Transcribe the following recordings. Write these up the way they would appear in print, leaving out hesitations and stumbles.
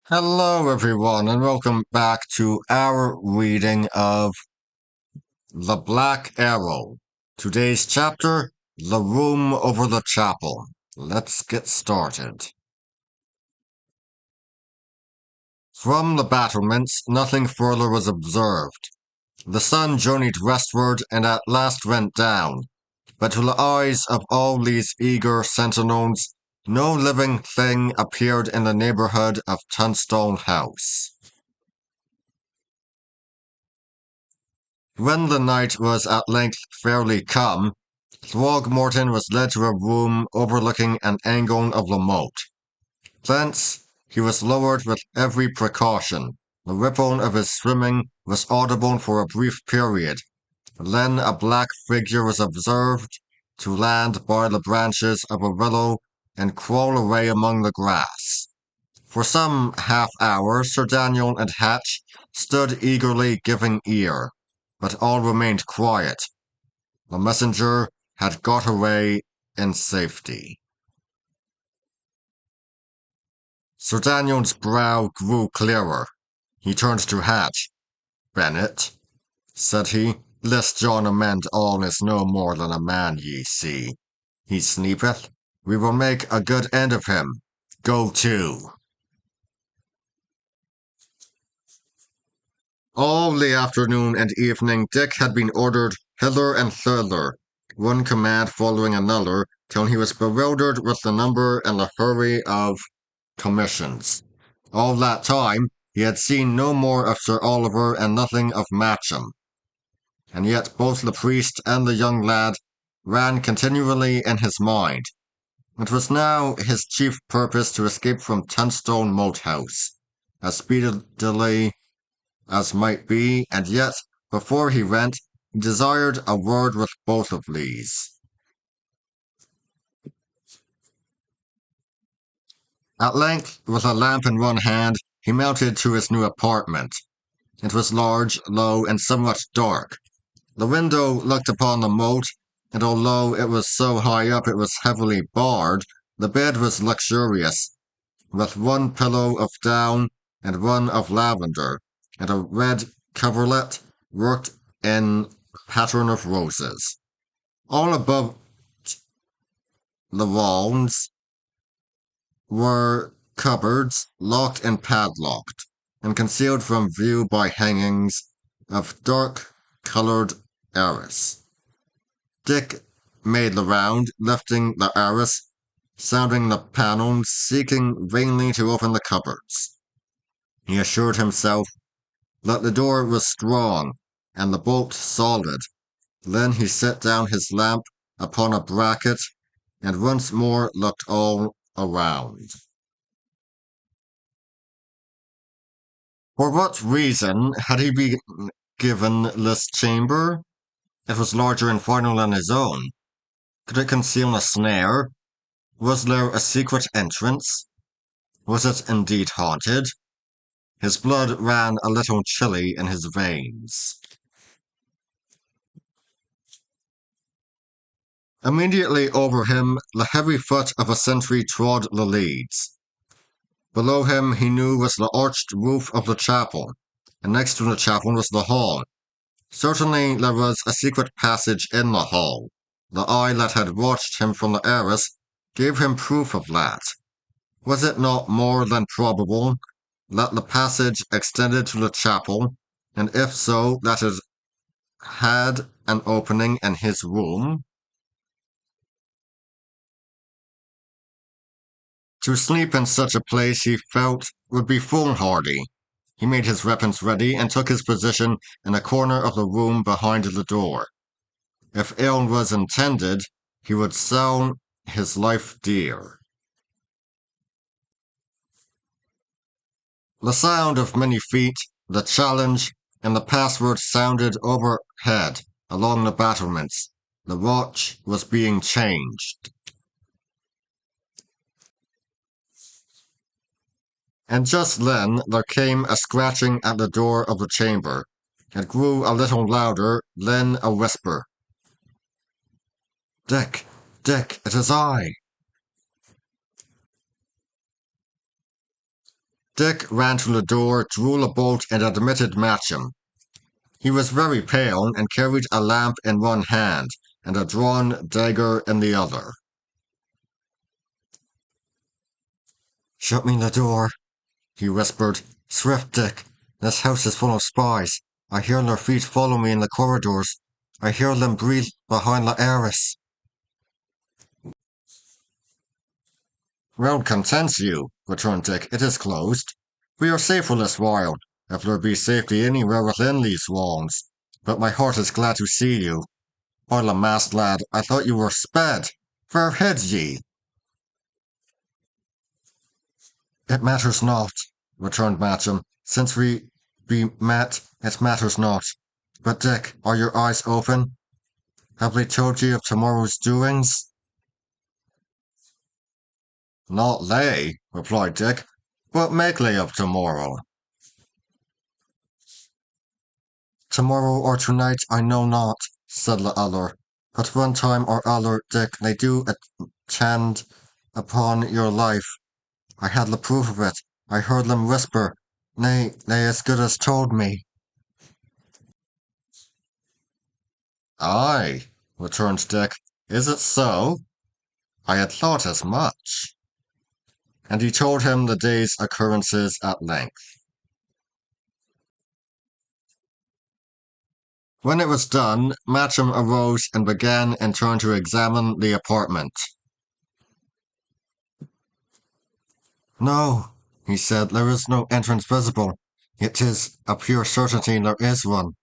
Hello, everyone, and welcome back to our reading of The Black Arrow. Today's chapter, The Room Over the Chapel. Let's get started. From the battlements, nothing further was observed. The sun journeyed westward and at last went down, but to the eyes of all these eager sentinels, no living thing appeared in the neighborhood of Tunstone House. When the night was at length fairly come, Throgmorton was led to a room overlooking an angle of the moat. Thence he was lowered with every precaution. The ripple of his swimming was audible for a brief period. Then a black figure was observed to land by the branches of a willow and crawl away among the grass. For some half hour Sir Daniel and Hatch stood eagerly giving ear, but all remained quiet. The messenger had got away in safety. Sir Daniel's brow grew clearer. He turned to Hatch. "Bennet," said he, "lest John amend all is no more than a man, ye see. He sleepeth. We will make a good end of him. Go to." All the afternoon and evening Dick had been ordered hither and thither, one command following another, till he was bewildered with the number and the hurry of commissions. All that time he had seen no more of Sir Oliver and nothing of Matcham, and yet both the priest and the young lad ran continually in his mind. It was now his chief purpose to escape from Tunstone Moat House as speedily as might be, and yet, before he went, he desired a word with both of these. At length, with a lamp in one hand, he mounted to his new apartment. It was large, low, and somewhat dark. The window looked upon the moat, and although it was so high up it was heavily barred, the bed was luxurious, with one pillow of down and one of lavender, and a red coverlet worked in pattern of roses. All above the walls were cupboards, locked and padlocked, and concealed from view by hangings of dark-colored arras. Dick made the round, lifting the arras, sounding the panels, seeking vainly to open the cupboards. He assured himself that the door was strong and the bolt solid. Then he set down his lamp upon a bracket and once more looked all around. For what reason had he been given this chamber? It was larger and finer than his own. Could it conceal a snare? Was there a secret entrance? Was it indeed haunted? His blood ran a little chilly in his veins. Immediately over him, the heavy foot of a sentry trod the leads. Below him, he knew, was the arched roof of the chapel, and next to the chapel was the hall. Certainly there was a secret passage in the hall. The eye that had watched him from the arras gave him proof of that. Was it not more than probable that the passage extended to the chapel, and if so, that it had an opening in his room? To sleep in such a place, he felt, would be foolhardy. He made his weapons ready and took his position in a corner of the room behind the door. If ill was intended, he would sell his life dear. The sound of many feet, the challenge, and the password sounded overhead along the battlements. The watch was being changed. And just then there came a scratching at the door of the chamber. It grew a little louder, then a whisper. "Dick, Dick, it is I." Dick ran to the door, drew a bolt, and admitted Matcham. He was very pale and carried a lamp in one hand and a drawn dagger in the other. Shut me the door, he whispered. Swift, Dick. This house is full of spies. I hear their feet follow me in the corridors. I hear them breathe behind the arras. Well, contents you, returned Dick. It is closed. We are safe for this while, if there be safety anywhere within these walls. But my heart is glad to see you. By the mast, lad, I thought you were sped. Where hid ye? It matters not, returned Matcham. Since we be met, it matters not. But, Dick, are your eyes open? Have they told you of tomorrow's doings? Not they, replied Dick. What make they of tomorrow? Tomorrow or tonight I know not, said the other. But one time or other, Dick, they do attend upon your life. I had the proof of it. I heard them whisper. Nay, they as good as told me. Aye, returned Dick. Is it so? I had thought as much. And he told him the day's occurrences at length. When it was done, Matcham arose and began in turn to examine the apartment. No, he said, there is no entrance visible. It is a pure certainty there is one.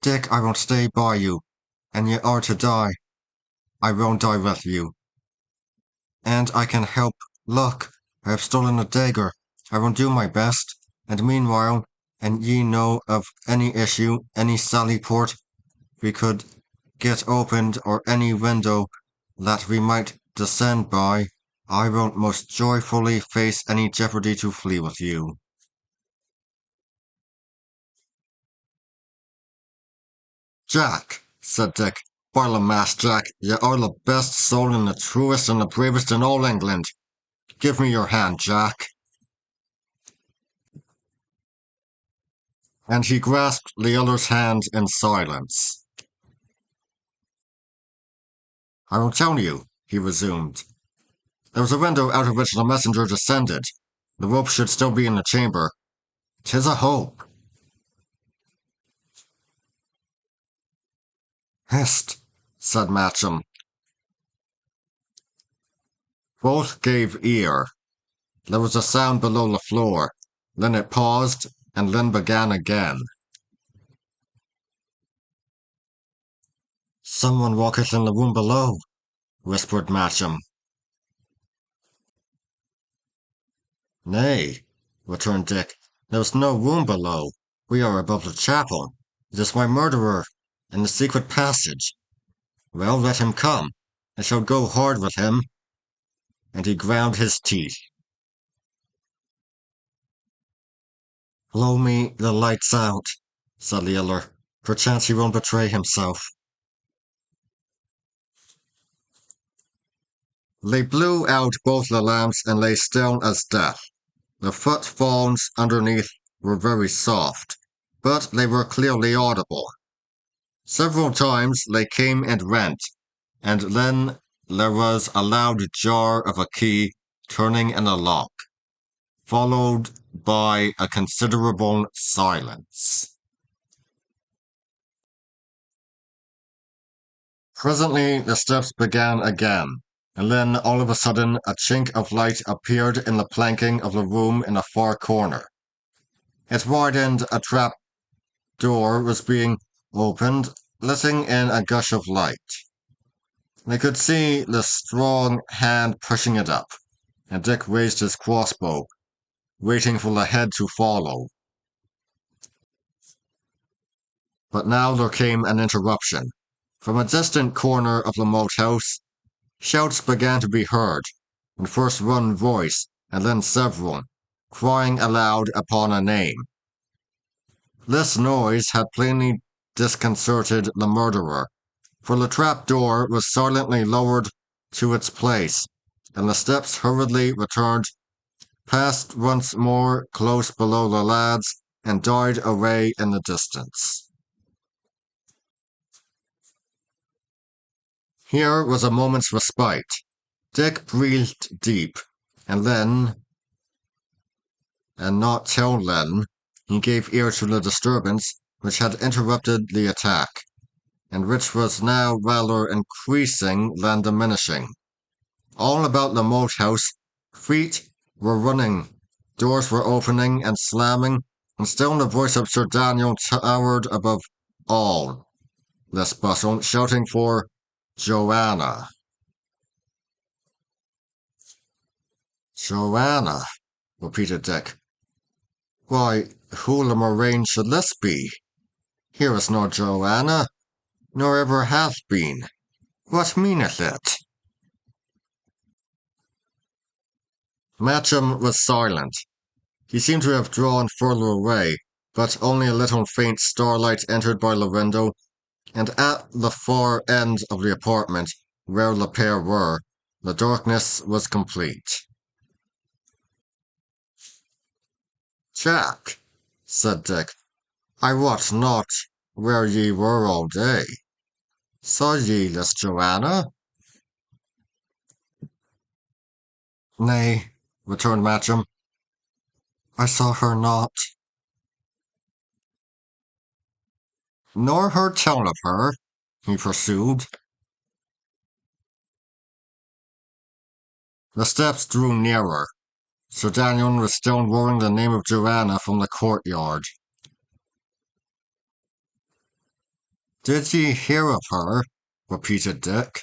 Dick, I won't stay by you, and you are to die. I won't die with you. And I can help. Look, I have stolen a dagger. I will do my best. And meanwhile, and ye know of any issue, any sally port we could get opened, or any window that we might descend by, I won't most joyfully face any jeopardy to flee with you. Jack, said Dick, by the mass, Jack, ye are the best soul and the truest and the bravest in all England. Give me your hand, Jack. And he grasped the other's hand in silence. I will tell you, he resumed. There was a window out of which the messenger descended. The rope should still be in the chamber. 'Tis a hope. Hist, said Matcham. Both gave ear. There was a sound below the floor. Then it paused, and then began again. Someone walketh in the room below, whispered Matcham. Nay, returned Dick, there is no room below. We are above the chapel. It is my murderer, in the secret passage. Well, let him come. I shall go hard with him. And he ground his teeth. Blow me the lights out, said the other. Perchance he won't betray himself. They blew out both the lamps and lay still as death. The footfalls underneath were very soft, but they were clearly audible. Several times they came and went, and then there was a loud jar of a key turning in a lock, followed by a considerable silence. Presently the steps began again, and then all of a sudden a chink of light appeared in the planking of the room in a far corner. It widened, a trap door was being opened, letting in a gush of light. They could see the strong hand pushing it up, and Dick raised his crossbow, waiting for the head to follow. But now there came an interruption. From a distant corner of the moat house, shouts began to be heard, and first one voice, and then several, crying aloud upon a name. This noise had plainly disconcerted the murderer, for the trap door was silently lowered to its place, and the steps hurriedly returned passed once more close below the lads, and died away in the distance. Here was a moment's respite. Dick breathed deep, and then, and not till then, he gave ear to the disturbance which had interrupted the attack, and which was now rather increasing than diminishing. All about the moat house, feet were running, doors were opening and slamming, and still the voice of Sir Daniel towered above all this bustle, shouting for Joanna. Joanna, repeated Dick. Why, who the Moraine should this be? Here is no Joanna, nor ever hath been. What meaneth it? Matcham was silent. He seemed to have drawn further away, but only a little faint starlight entered by the window, and at the far end of the apartment, where the pair were, the darkness was complete. Jack, said Dick, I wot not where ye were all day. Saw ye this Joanna? Nay, returned Matcham, I saw her not. Nor heard tell of her, he pursued. The steps drew nearer. Sir Daniel was still roaring the name of Joanna from the courtyard. Did ye hear of her? Repeated Dick.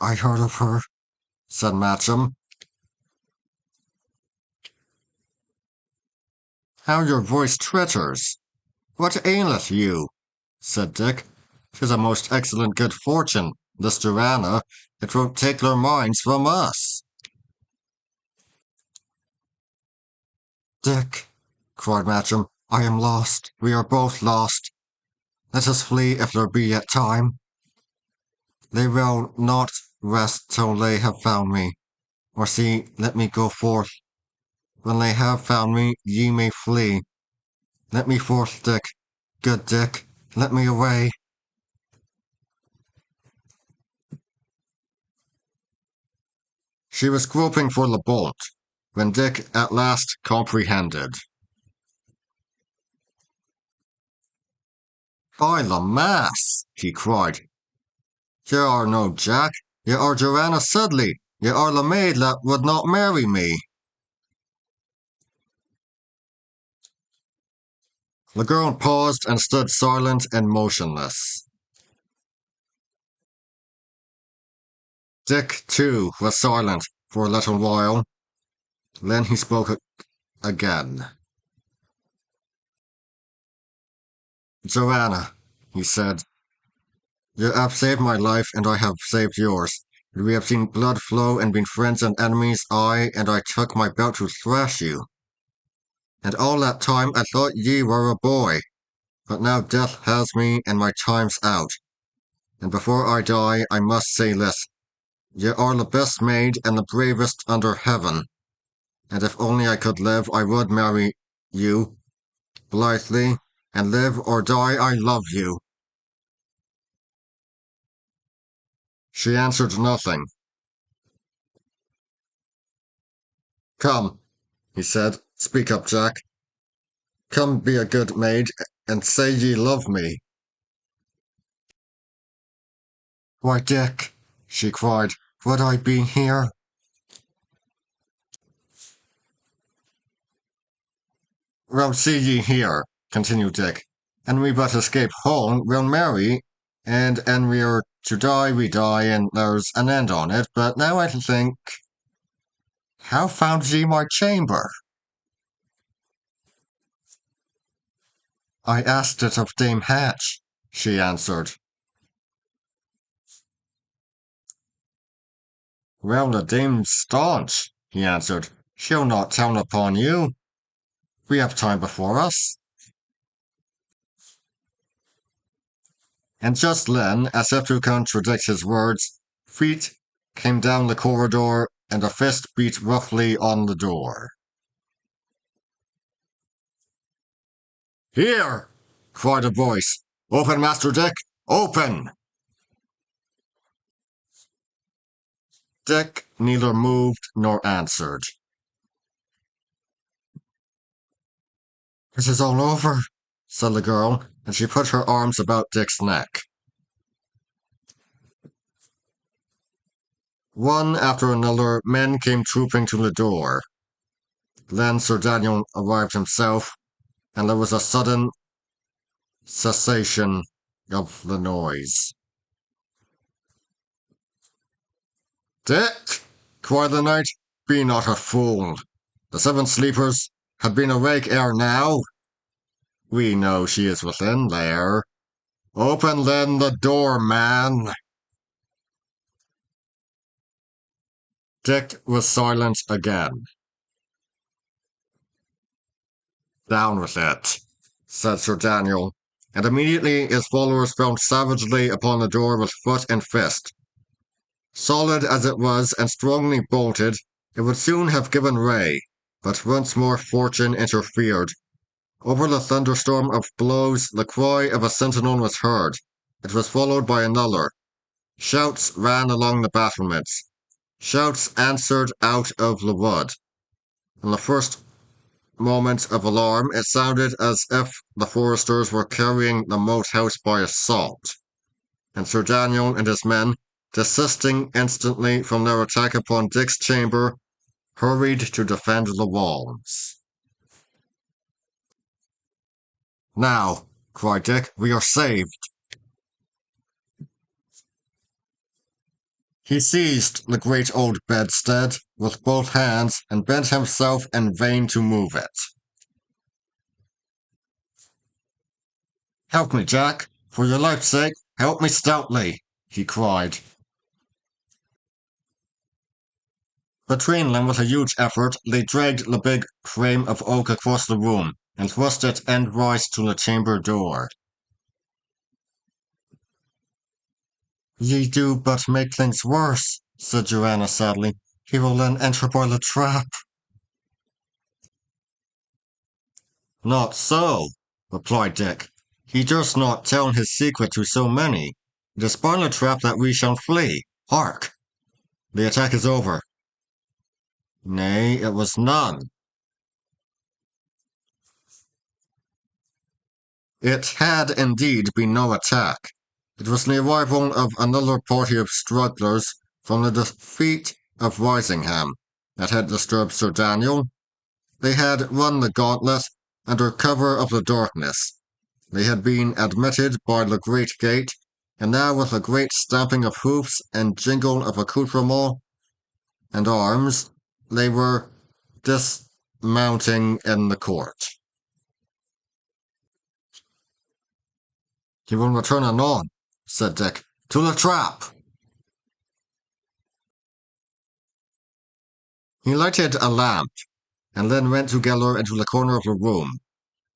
I heard of her, said Matcham. How your voice twitters! What aileth you? Said Dick. 'Tis a most excellent good fortune, this Joanna. It won't take their minds from us. Dick, cried Matcham, I am lost. We are both lost. Let us flee if there be yet time. They will not rest till they have found me. Or see, let me go forth. When they have found me, ye may flee. Let me forth, Dick. Good Dick, let me away. She was groping for the bolt, when Dick at last comprehended. By the mass, he cried, ye are no Jack, ye are Joanna Sedley, ye are the maid that would not marry me. The girl paused and stood silent and motionless. Dick, too, was silent for a little while. Then he spoke again. Joanna, he said, you have saved my life and I have saved yours. We have seen blood flow and been friends and enemies, and I took my belt to thrash you. And all that time I thought ye were a boy. But now death has me and my time's out. And before I die, I must say this. Ye are the best maid and the bravest under heaven. And if only I could live, I would marry you, blithely, and live or die I love you. She answered nothing. Come, he said, speak up, Jack. Come be a good maid, and say ye love me. Why, Dick, she cried, would I be here? Well, see ye here, continued Dick, and we but escape home, we'll marry, and an we're to die, we die, and there's an end on it. But now I think, how found ye my chamber? I asked it of Dame Hatch, she answered. Well, the dame's staunch, he answered. She'll not tell upon you. We have time before us. And just then, as if to contradict his words, feet came down the corridor and a fist beat roughly on the door. "Here!" cried a voice. "Open, Master Dick! Open!" Dick neither moved nor answered. "It is all over," said the girl, and she put her arms about Dick's neck. One after another, men came trooping to the door. Then Sir Daniel arrived himself, and there was a sudden cessation of the noise. "Dick!" cried the knight, "be not a fool. The seven sleepers had been awake ere now. We know she is within there. Open then the door, man." Dick was silent again. "Down with it," said Sir Daniel, and immediately his followers pounced savagely upon the door with foot and fist. Solid as it was and strongly bolted, it would soon have given way, but once more fortune interfered. Over the thunderstorm of blows, the cry of a sentinel was heard. It was followed by another. Shouts ran along the battlements. Shouts answered out of the wood. In the first moment of alarm, it sounded as if the foresters were carrying the moat house by assault, and Sir Daniel and his men, desisting instantly from their attack upon Dick's chamber, hurried to defend the walls. "Now," cried Dick, "we are saved." He seized the great old bedstead with both hands and bent himself in vain to move it. "Help me, Jack! For your life's sake, help me stoutly!" he cried. Between them, with a huge effort, they dragged the big frame of oak across the room and thrust it endwise to the chamber door. "Ye do but make things worse," said Joanna sadly. "He will then enter by the trap." "Not so," replied Dick. "He durst not tell his secret to so many. It is by the trap that we shall flee. Hark! The attack is over." Nay, it was none. It had indeed been no attack. It was the arrival of another party of strugglers from the defeat of Risingham that had disturbed Sir Daniel. They had run the gauntlet under cover of the darkness. They had been admitted by the great gate, and now with a great stamping of hoofs and jingle of accoutrements and arms, they were dismounting in the court. "He will return anon," said Dick. "To the trap!" He lighted a lamp, and then went together into the corner of the room.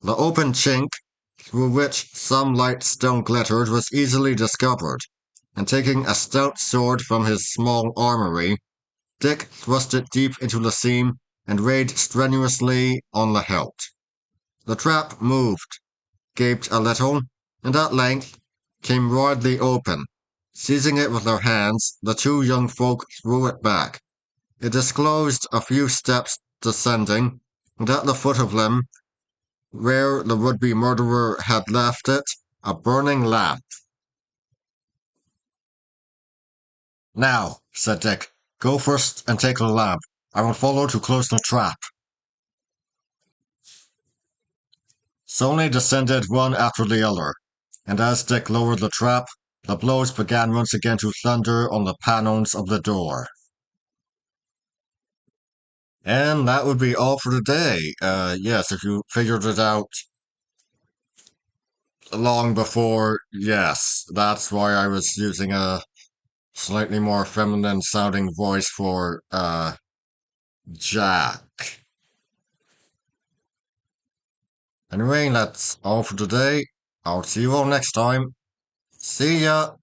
The open chink, through which some light still glittered, was easily discovered, and taking a stout sword from his small armory, Dick thrust it deep into the seam and rayed strenuously on the hilt. The trap moved, gaped a little, and at length came widely open. Seizing it with their hands, the two young folk threw it back. It disclosed a few steps descending, and at the foot of them, where the would-be murderer had left it, a burning lamp. "Now," said Dick, "go first and take the lamp. I will follow to close the trap." So they descended one after the other, and as Dick lowered the trap, the blows began once again to thunder on the panels of the door. And that would be all for today. Yes, if you figured it out long before, yes, that's why I was using a slightly more feminine sounding voice for Jack. Anyway, that's all for today. I'll see you all next time. See ya!